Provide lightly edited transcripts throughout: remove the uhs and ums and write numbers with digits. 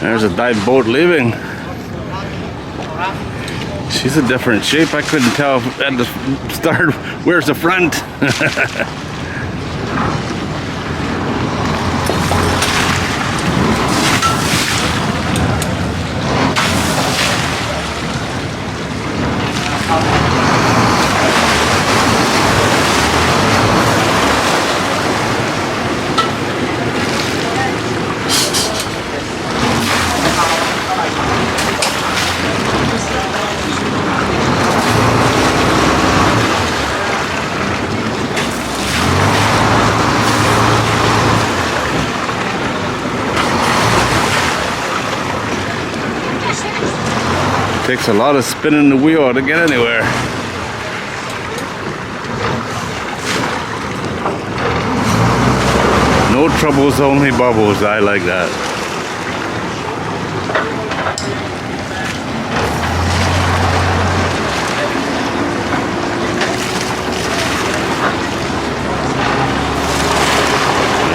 There's a dive boat leaving. She's a different shape. I couldn't tell at the start where's the front. Takes a lot of spinning the wheel to get anywhere. No troubles, only bubbles. I like that.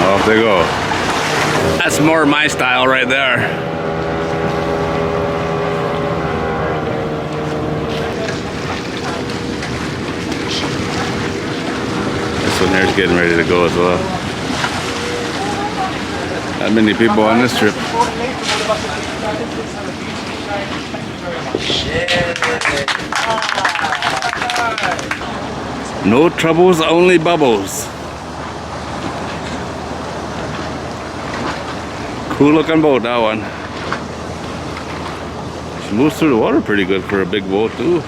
Off they go. That's more my style right there. This one here's getting ready to go as well. Not many people on this trip. No troubles, only bubbles. Cool looking boat, that one. She moves through the water pretty good for a big boat too.